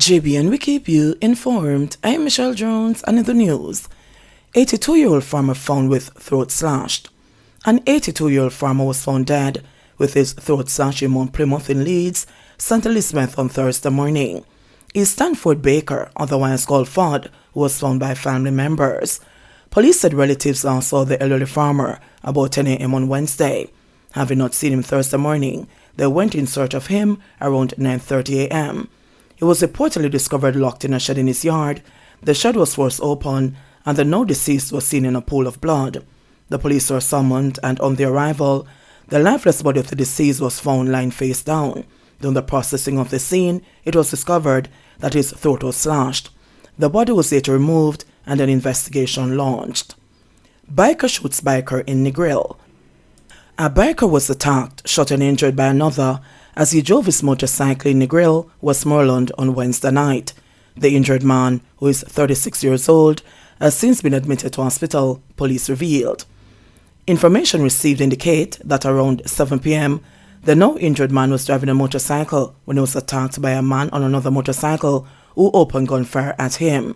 JBNN, we keep you informed. I am Michelle Jones, and in the news, 82-year-old farmer found with throat slashed. An 82-year-old farmer was found dead with his throat slashed in Mount Plymouth in Leeds, St. Elizabeth on Thursday morning. Is Stanford Baker, otherwise called Fod, who was found by family members. Police said relatives last saw the elderly farmer about 10 a.m. on Wednesday. Having not seen him Thursday morning, they went in search of him around 9:30 a.m. He was reportedly discovered locked in a shed in his yard. The shed was forced open, and the now deceased was seen in a pool of blood. The police were summoned, and on their arrival, the lifeless body of the deceased was found lying face down. During the processing of the scene, it was discovered that his throat was slashed. The body was later removed, and an investigation launched. Biker shoots biker in Negril. A biker was attacked, shot and injured by another as he drove his motorcycle in Negril, Westmoreland on Wednesday night. The injured man, who is 36 years old, has since been admitted to hospital, police revealed. Information received indicate that around 7 p.m., the now injured man was driving a motorcycle when he was attacked by a man on another motorcycle who opened gunfire at him.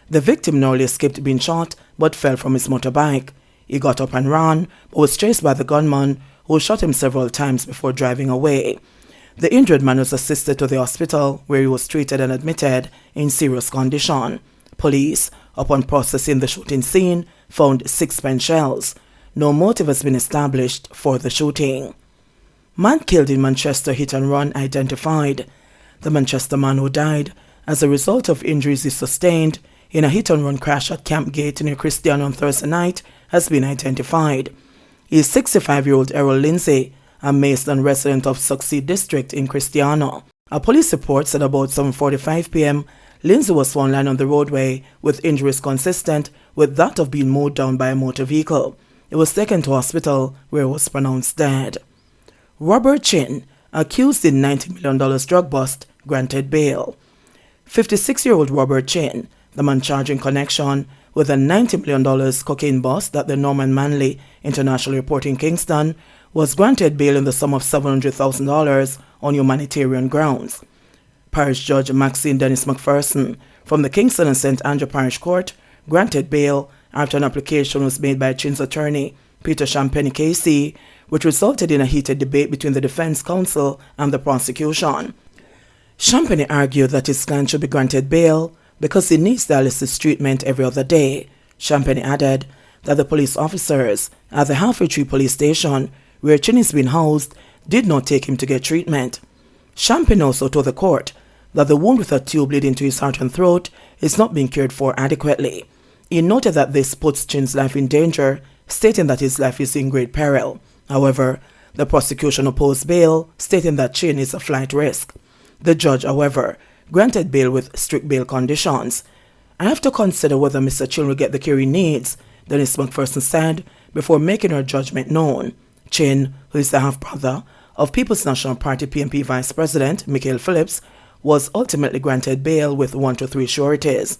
The victim narrowly escaped being shot but fell from his motorbike. He got up and ran, but was chased by the gunman, who shot him several times before driving away. The injured man was assisted to the hospital, where he was treated and admitted in serious condition. Police, upon processing the shooting scene, found 6 spent shells. No motive has been established for the shooting. Man killed in Manchester hit and run identified. The Manchester man who died as a result of injuries he sustained in a hit-and-run crash at Camp Gate near Christian on Thursday night has been identified. He is 65-year-old Errol Lindsay, a Maidstone resident of Succeed District in Christiana. A police report said about 7:45 p.m., Lindsay was found lying on the roadway with injuries consistent with that of being mowed down by a motor vehicle. He was taken to hospital where he was pronounced dead. Robert Chin, accused in $90 million drug bust, granted bail. 56-year-old Robert Chin, the man charged in connection with a $90 million cocaine bust at the Norman Manley International Airport in Kingston, was granted bail in the sum of $700,000 on humanitarian grounds. Parish Judge Maxine Dennis McPherson from the Kingston and St. Andrew Parish Court granted bail after an application was made by Chin's attorney, Peter Champagne KC, which resulted in a heated debate between the defense counsel and the prosecution. Champagne argued that his client should be granted bail because he needs dialysis treatment every other day. Champagne added that the police officers at the Halfway Tree police station, where Chin is being housed, did not take him to get treatment. Champagne also told the court that the wound with a tube leading to his heart and throat is not being cared for adequately. He noted that this puts Chin's life in danger, stating that his life is in great peril. However, the prosecution opposed bail, stating that Chin is a flight risk. The judge, however, granted bail with strict bail conditions. "I have to consider whether Mr. Chin will get the care he needs," Dennis McPherson said before making her judgment known. Chin, who is the half-brother of People's National Party PNP Vice President Michael Phillips, was ultimately granted bail with 1 to 3 sureties.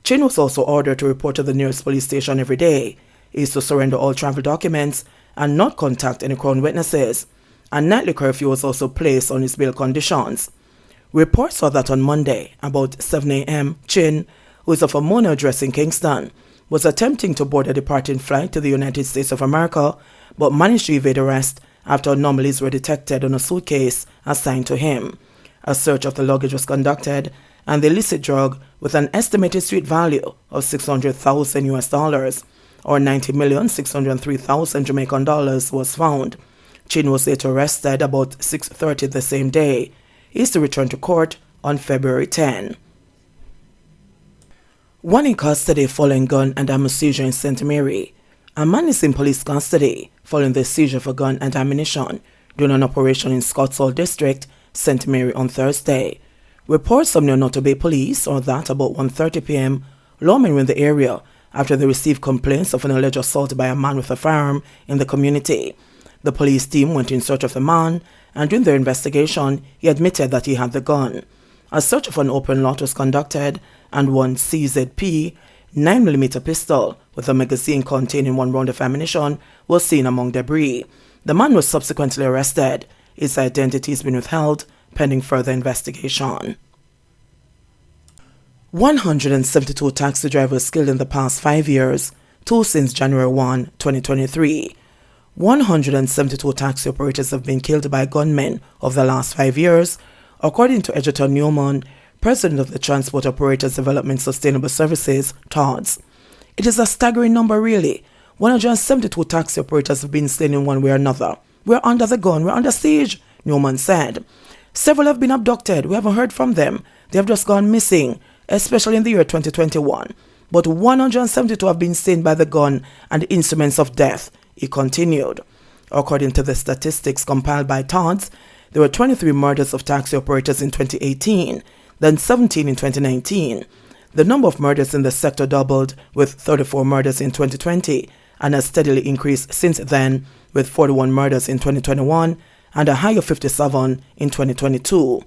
Chin was also ordered to report to the nearest police station every day. He is to surrender all travel documents and not contact any Crown witnesses. A nightly curfew was also placed on his bail conditions. Reports saw that on Monday, about 7 a.m., Chin, who is of a mono address in Kingston, was attempting to board a departing flight to the United States of America, but managed to evade arrest after anomalies were detected on a suitcase assigned to him. A search of the luggage was conducted, and the illicit drug, with an estimated street value of $600,000 or 90,603,000 Jamaican dollars, was found. Chin was later arrested about 6:30 the same day. He is to return to court on February 10. One in custody following gun and ammo seizure in St. Mary. A man is in police custody following the seizure of a gun and ammunition during an operation in Scotsall District, St. Mary on Thursday. Reports from Neonoto Bay Police are that about 1:30 p.m., lawmen were in the area after they received complaints of an alleged assault by a man with a firearm in the community. The police team went in search of the man, and during their investigation, he admitted that he had the gun. A search of an open lot was conducted, and one CZP 9mm pistol with a magazine containing 1 round of ammunition was seen among debris. The man was subsequently arrested. His identity has been withheld pending further investigation. 172 taxi drivers killed in the past 5 years, 2 since January 1, 2023. 172 taxi operators have been killed by gunmen over the last 5 years, according to Edgerton Newman, president of the Transport Operators Development Sustainable Services, TODS. It is a staggering number, really. 172 taxi operators have been slain in one way or another. We're under the gun, we're under siege, Newman said. Several have been abducted. We haven't heard from them. They have just gone missing, especially in the year 2021. But 172 have been slain by the gun and the instruments of death, he continued. According to the statistics compiled by TODS, there were 23 murders of taxi operators in 2018, then 17 in 2019. The number of murders in the sector doubled, with 34 murders in 2020, and has steadily increased since then, with 41 murders in 2021 and a high of 57 in 2022.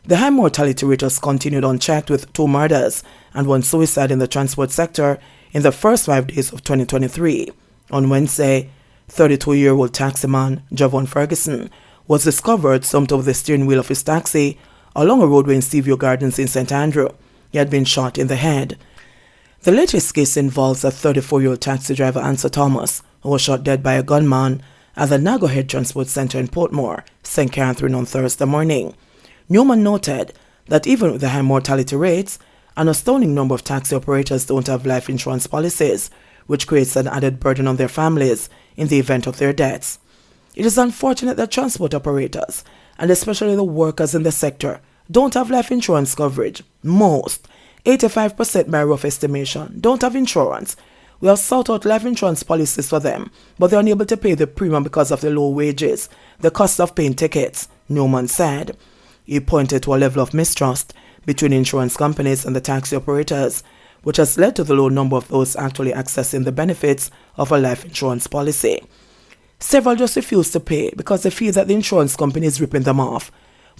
The high mortality rate has continued unchecked, with 2 murders and 1 suicide in the transport sector in the first 5 days of 2023. On Wednesday, 32-year-old taximan Javon Ferguson was discovered slumped over the steering wheel of his taxi along a roadway in Seaview Gardens in St. Andrew. He had been shot in the head. The latest case involves a 34-year-old taxi driver, Answer Thomas, who was shot dead by a gunman at the Nago Head Transport Centre in Portmore, St. Catherine, on Thursday morning. Newman noted that even with the high mortality rates, an astounding number of taxi operators don't have life insurance policies, which creates an added burden on their families in the event of their deaths. It is unfortunate that transport operators, and especially the workers in the sector, don't have life insurance coverage. Most, 85% by rough estimation, don't have insurance. We have sought out life insurance policies for them, but they are unable to pay the premium because of the low wages, the cost of paying tickets, Newman said. He pointed to a level of mistrust between insurance companies and the taxi operators, which has led to the low number of those actually accessing the benefits of a life insurance policy. Several just refuse to pay because they feel that the insurance company is ripping them off.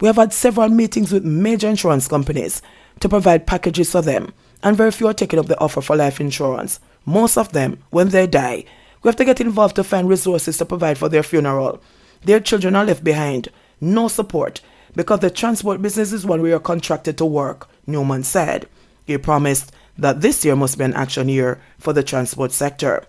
We have had several meetings with major insurance companies to provide packages for them, and very few are taking up the offer for life insurance. Most of them, when they die, we have to get involved to find resources to provide for their funeral. Their children are left behind. No support, because the transport business is one we are contracted to work, Newman said. He promised that this year must be an action year for the transport sector.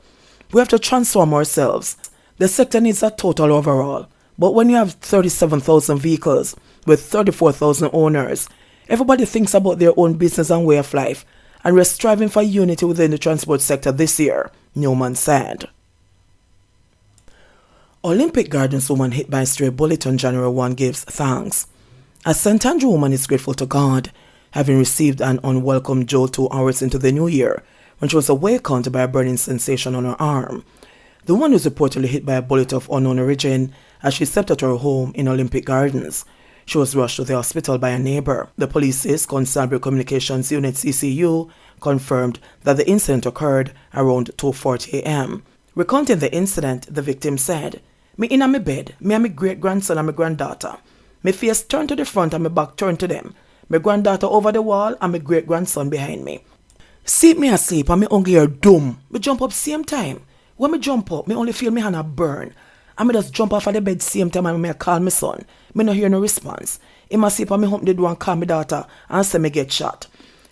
We have to transform ourselves. The sector needs a total overhaul. But when you have 37,000 vehicles with 34,000 owners, everybody thinks about their own business and way of life, and we're striving for unity within the transport sector this year, Newman said. Olympic Gardens woman hit by a stray bullet on January 1 gives thanks. A St. Andrew woman is grateful to God, having received an unwelcome jolt 2 hours into the new year when she was awakened by a burning sensation on her arm. The woman was reportedly hit by a bullet of unknown origin as she stepped out of her home in Olympic Gardens. She was rushed to the hospital by a neighbor. The police's Constabulary Communications Unit CCU confirmed that the incident occurred around 2:40 a.m. Recounting the incident, the victim said, "Me in my bed, me and my great-grandson and my granddaughter. My face turned to the front and my back turned to them. My granddaughter over the wall and my great-grandson behind me. See me asleep and me hungry or dumb. Me jump up same time. When me jump up, me only feel me hand a burn. And me just jump off of the bed same time and me call my son. Me no hear no response. Him asleep and me hump the door and call my daughter and say me get shot."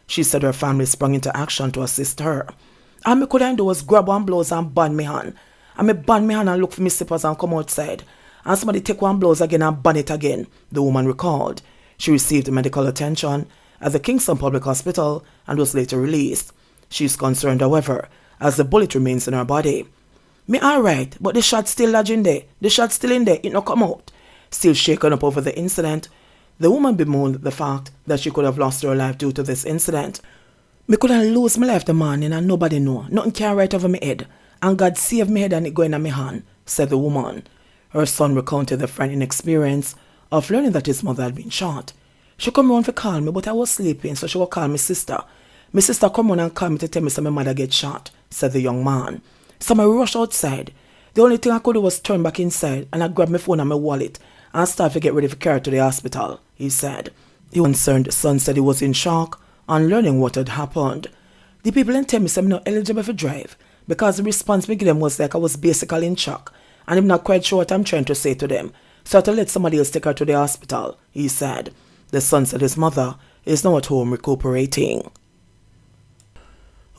She said her family sprung into action to assist her. All me could do was grab one blouse and band me hand. And me band me hand and look for me slippers and come outside. And somebody take one blouse again and band it again, the woman recalled. She received medical attention at the Kingston Public Hospital and was later released. She is concerned, however, as the bullet remains in her body. "Me alright, but the shot still lodging there. The shot still in there, it no come out." Still shaken up over the incident, the woman bemoaned the fact that she could have lost her life due to this incident. "Me could have lose my life the morning and nobody know. Nothing can right over my head. And God saved me head and it going in my hand," said the woman. Her son recounted the frightening experience of learning that his mother had been shot. "She come round to call me, but I was sleeping, so she would call my sister. My sister come round and call me to tell me that my mother get shot," said the young man. "So I rushed outside. The only thing I could do was turn back inside and I grabbed my phone and my wallet and started to get ready for carry to the hospital," he said. The concerned son said he was in shock on learning what had happened. "The people didn't tell me I'm not eligible for drive because the response we gave them was like I was basically in shock and I'm not quite sure what I'm trying to say to them. So I had to let somebody else take her to the hospital," he said. The son said his mother is now at home recuperating.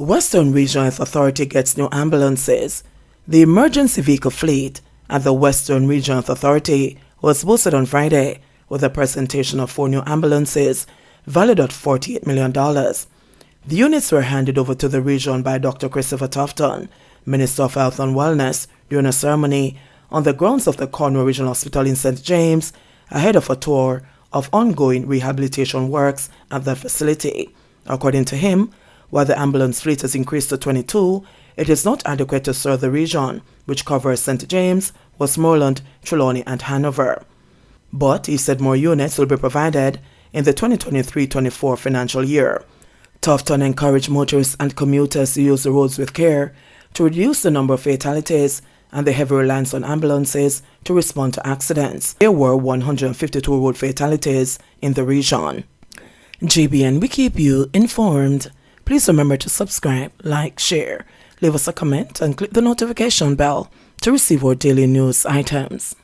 Western Regional Health Authority gets new ambulances. The emergency vehicle fleet at the Western Regional Health Authority was boosted on Friday with a presentation of 4 new ambulances valued at $48 million. The units were handed over to the region by Dr. Christopher Tufton, Minister of Health and Wellness, during a ceremony on the grounds of the Cornwall Regional Hospital in St. James, ahead of a tour of ongoing rehabilitation works at that facility. According to him, while the ambulance fleet has increased to 22, it is not adequate to serve the region, which covers St. James, Westmoreland, Trelawney and Hanover. But he said more units will be provided in the 2023-24 financial year. Tufton encouraged motorists and commuters to use the roads with care to reduce the number of fatalities and the heavy reliance on ambulances to respond to accidents. There were 152 road fatalities in the region. JBN, we keep you informed. Please remember to subscribe, like, share, leave us a comment and click the notification bell to receive our daily news items.